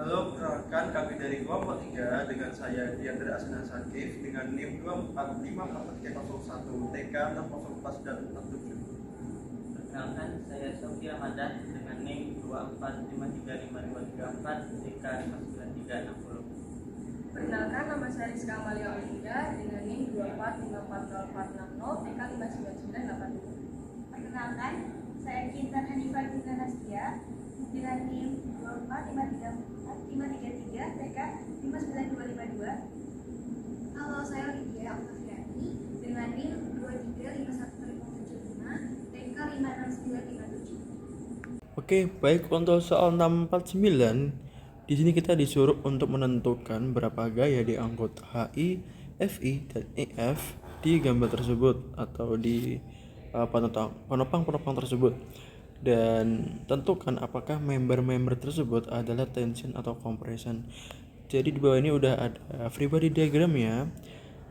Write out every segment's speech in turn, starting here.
Halo, perkenalkan kami dari kelompok 3 dengan saya Diandra Asna Sakif dengan NIM 2454301 TK 604 dan 47. Perkenalkan, saya Sofia Madan dengan NIM 245355234 TK 59360. Perkenalkan, nama saya Rizka Amalia Olinda dengan NIM 2454040 TK 59982. Perkenalkan, saya Kintan Hanifah Guna Nastia dengan NIM 2453453 TK 59252. Halo, saya Lydia Oktaviani dengan NIM 2351575 TK 56957. Oke, baik, untuk soal 649 di sini kita disuruh untuk menentukan berapa gaya di anggota HI, FI, dan EF di gambar tersebut atau di penopang-penopang tersebut, dan tentukan apakah member-member tersebut adalah tension atau compression. Jadi di bawah ini udah ada free body diagram ya,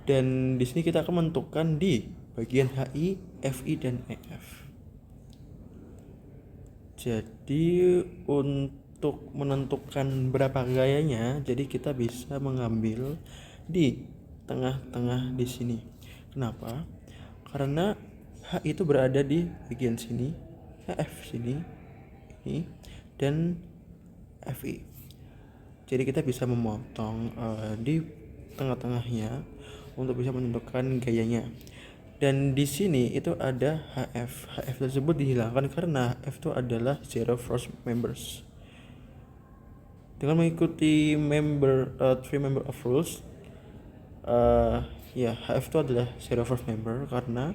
dan di sini kita akan menentukan di bagian HI, FI, dan EF. Jadi untuk menentukan berapa gayanya, jadi kita bisa mengambil di tengah-tengah di sini. Kenapa? Karena H itu berada di bagian sini, F sini, ini, dan FI. Jadi kita bisa memotong di tengah-tengahnya untuk bisa menentukan gayanya. Dan di sini itu ada HF. HF tersebut dihilangkan karena F itu adalah zero force members. Dengan mengikuti three member of rules, HF itu adalah zero force member karena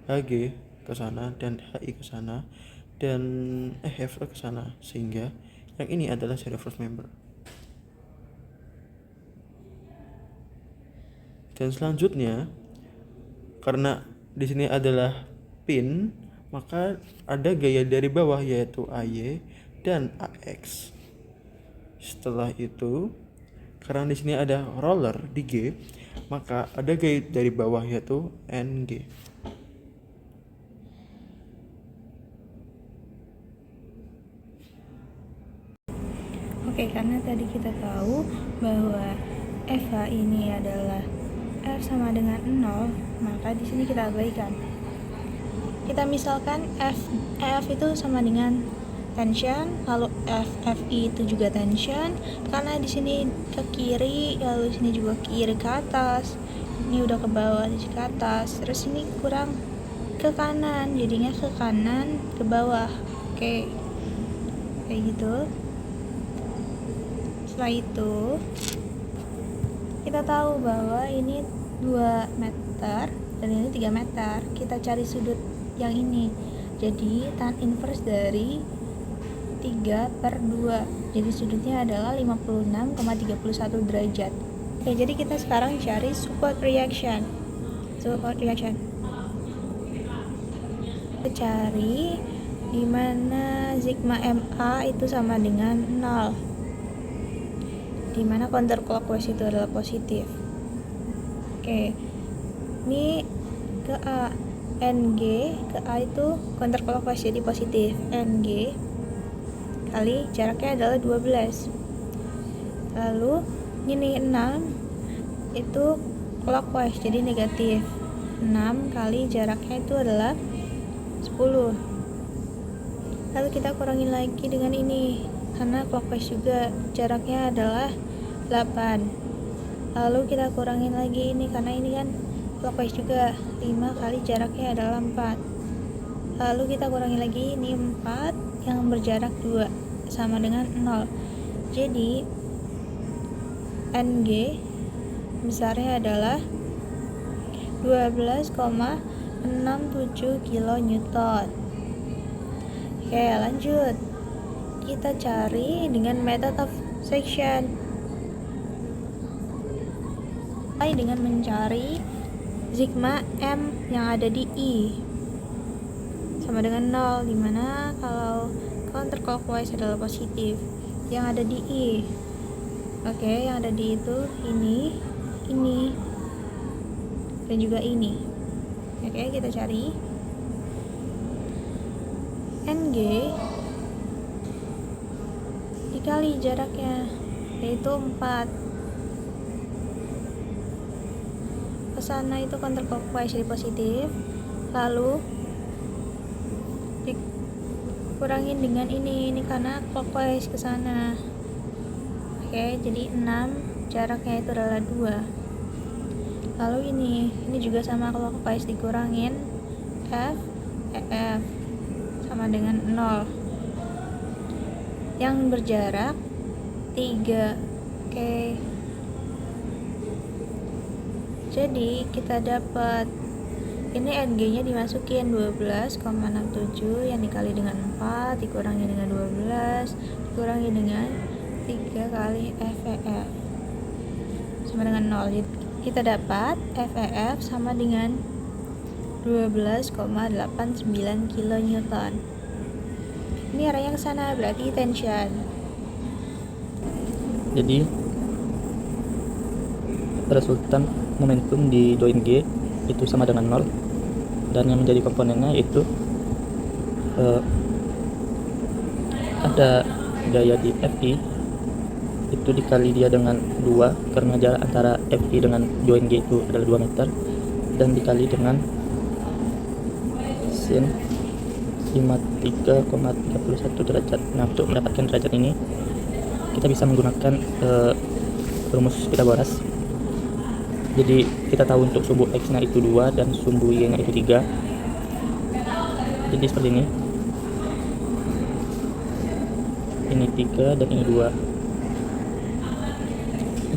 HG ke sana dan HI ke sana dan EF ke sana, sehingga yang ini adalah zero force member. Dan selanjutnya, karena di sini adalah pin, maka ada gaya dari bawah yaitu AY dan AX. Setelah itu, karena di sini ada roller di G, maka ada gaya dari bawah yaitu NG. Oke, karena tadi kita tahu bahwa FH ini adalah F sama dengan 0, maka di sini kita abaikan. Kita misalkan F itu sama dengan tension, lalu FI itu juga tension, karena di sini ke kiri, lalu di sini juga kiri ke atas. Ini udah ke bawah, di ke atas. Terus ini kurang ke kanan, jadinya ke kanan, ke bawah. Oke. Kayak gitu. Setelah itu kita tahu bahwa ini 2 meter dan ini 3 meter. Kita cari sudut yang ini. Jadi tan inverse dari 3/2. Jadi sudutnya adalah 56,31 derajat. Oke, jadi kita sekarang cari support reaction. Kita cari di mana sigma MA itu sama dengan 0. Di mana counterclockwise itu adalah positif. Oke, ini ke A, NG ke A itu counterclockwise jadi positif. NG kali jaraknya adalah 12. Lalu ini 6 itu clockwise jadi negatif. 6 kali jaraknya itu adalah 10. Lalu kita kurangin lagi dengan ini, karena clockwise juga jaraknya adalah 8. Lalu kita kurangin lagi ini, karena ini kan clockwise juga, 5 kali jaraknya adalah 4. Lalu kita kurangin lagi ini 4 yang berjarak 2 sama dengan 0. Jadi NG besarnya adalah 12,67 kN. Oke, lanjut. Kita cari dengan method of section. Dengan mencari sigma M yang ada di I sama dengan 0, dimana kalau counterclockwise adalah positif. Yang ada di I, oke, yang ada di itu ini dan juga ini. Oke, kita cari NG dikali jaraknya yaitu 4. Ke sana itu counterclockwise jadi positif, lalu dikurangin dengan ini karena clockwise ke sana. Oke, jadi 6, jaraknya itu adalah 2. Lalu ini juga sama clockwise dikurangin F, EF sama dengan 0. Yang berjarak 3. Oke. Jadi kita dapat ini NG-nya dimasukin 12,67 yang dikali dengan 4 dikurangi dengan 12 dikurangi dengan 3 kali FEF sama dengan 0. Jadi kita dapat FEF sama dengan 12,89 kN. Ini arahnya ke sana, berarti tension. Jadi resultan momentum di join G itu sama dengan 0, dan yang menjadi komponennya itu ada gaya di FI itu dikali dia dengan 2 karena jarak antara FI dengan join G itu adalah 2 meter, dan dikali dengan sin 53,31 derajat. Nah, untuk mendapatkan derajat ini kita bisa menggunakan rumus Pythagoras. Jadi kita tahu untuk sumbu X nya itu 2 dan sumbu Y nya itu 3. Jadi seperti ini. Ini 3 dan ini 2.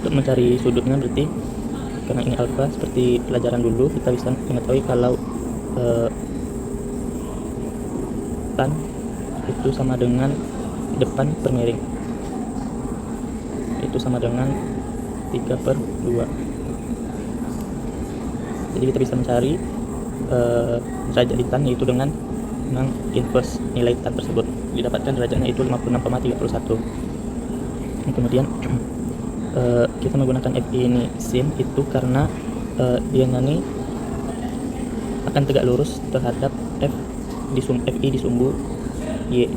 Untuk mencari sudutnya berarti karena ini alfa, seperti pelajaran dulu kita bisa mengetahui kalau tan itu sama dengan depan per miring, itu sama dengan 3/2. Jadi kita bisa mencari derajat di tan yaitu dengan inverse nilai tan tersebut. Didapatkan derajatnya itu 56,31. Kemudian kita menggunakan FI ini sin itu karena dia ini akan tegak lurus terhadap FI di sumbu Y.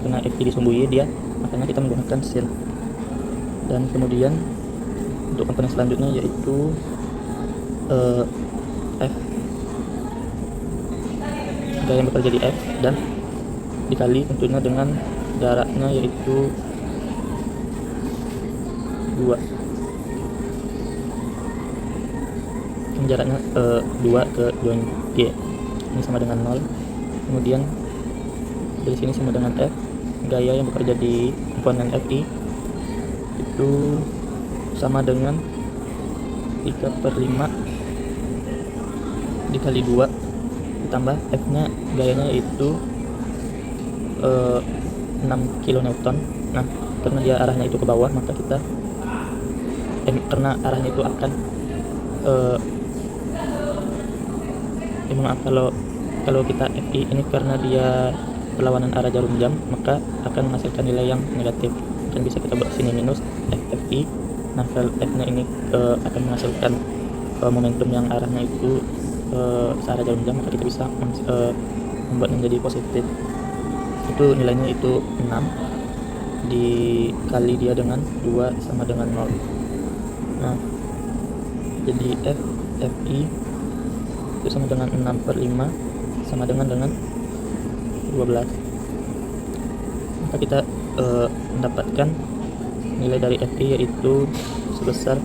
Karena FI di sumbu Y dia, makanya kita menggunakan sin. Dan kemudian untuk komponen selanjutnya yaitu F, gaya yang bekerja di F, dan dikali tentunya dengan jaraknya yaitu 2. Jaraknya 2 ke join G ini sama dengan 0. Kemudian dari sini sama dengan F, gaya yang bekerja di komponen FI itu sama dengan 3/5 dikali 2 ditambah F nya gayanya itu 6 kN. Nah, karena dia arahnya itu ke bawah, maka kita karena arahnya itu akan maaf, kalau kita FI ini karena dia perlawanan arah jarum jam, maka akan menghasilkan nilai yang negatif, dan bisa kita buat sini minus FI. Nah, kalau F nya ini akan menghasilkan momentum yang arahnya itu searah jarum jam, maka kita bisa membuat menjadi positif. Itu nilainya itu 6 dikali dia dengan 2 sama dengan 0. Nah, jadi FI itu sama dengan 6/5 sama dengan 12. Maka kita mendapatkan nilai dari FI yaitu sebesar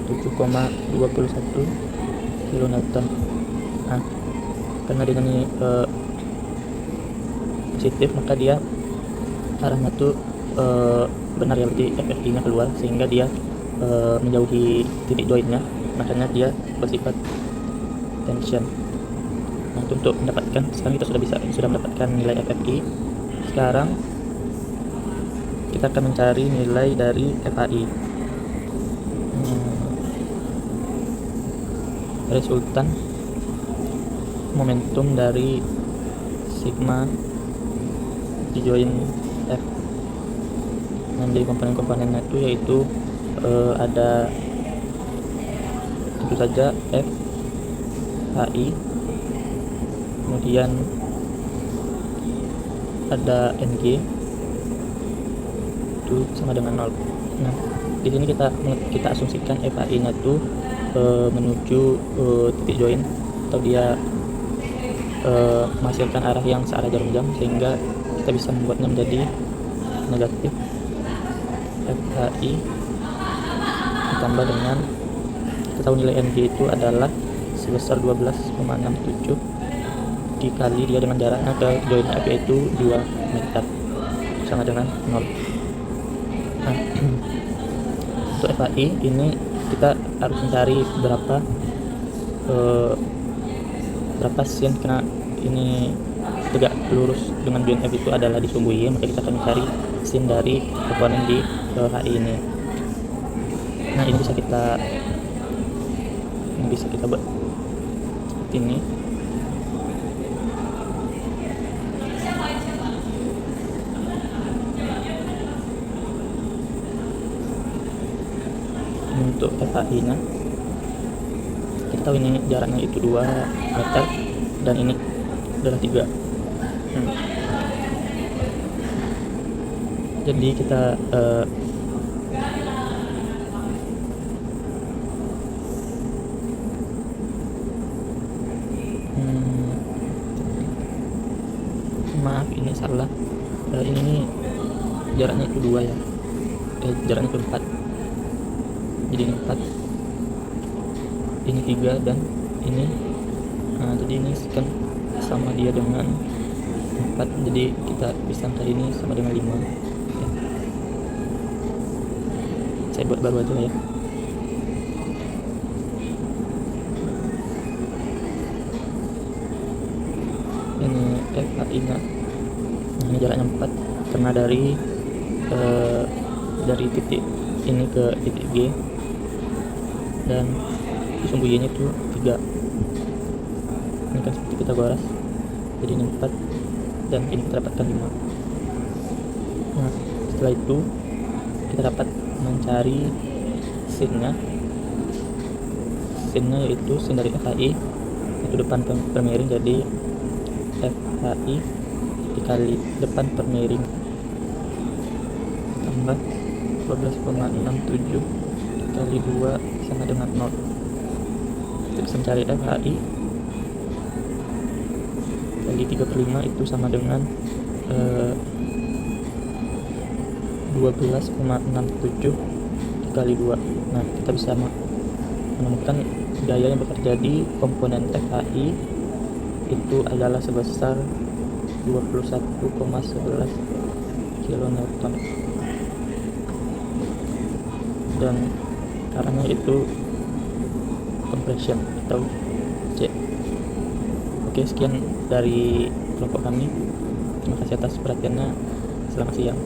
7,21 kN. Nah, karena dia ini positif, maka dia arahnya tuh benar ya, berarti FI nya keluar sehingga dia menjauhi titik joinnya, makanya dia bersifat tension. Nah, untuk mendapatkan, sekarang kita sudah mendapatkan nilai FI. Sekarang kita akan mencari nilai dari FAI. Resultan momentum dari sigma di join F. Nah, dari komponen-komponennya itu yaitu ada tentu saja F, HI, kemudian ada NG itu sama dengan 0. Nah, di sini kita asumsikan FAI-nya tuh menuju titik join, atau dia menghasilkan arah yang searah jarum jam, sehingga kita bisa membuatnya menjadi negatif. FAI ditambah dengan, kita tahu nilai NG itu adalah sebesar 12,67 dikali dia dengan jaraknya ke join FAI itu 2 meter sama dengan 0. Nah, untuk FAI ini kita harus mencari berapa sin, karena ini tegak lurus dengan join F itu adalah di sumbu Y, maka kita akan mencari sin dari komponen di HI ini. Nah, ini bisa kita buat seperti ini. Untuk FAI nya kita tahu ini jaraknya itu 2 meter dan ini adalah 3. Jadi kita maaf ini salah, ini jaraknya itu 2 ya, jaraknya itu 4, jadi ini 4, ini 3 dan ini, jadi ini kan sama dia dengan 4, jadi kita bisa mencari ini sama dengan 5. Oke. Saya buat baru aja ya. Ini FAI nya, ini jaraknya 4 karena dari titik ini ke titik G, dan di sumbu Y nya itu 3. Ini kan seperti Pythagoras, jadi ini 4 dan ini kita dapatkan 5. Nah, setelah itu kita dapat mencari sinnya yaitu sin dari FAI itu depan per miring, jadi FAI dikali depan per miring tambah 12,67 dikali 2 sama dengan 0. Kita bisa mencari FAI kali 3/5 itu sama dengan 12,67 dikali 2. Nah, kita bisa menemukan gaya yang bekerja di komponen FAI itu adalah sebesar 21,11 kN, dan karena itu compression atau C. Oke, sekian dari kelompok kami. Terima kasih atas perhatiannya. Selamat siang.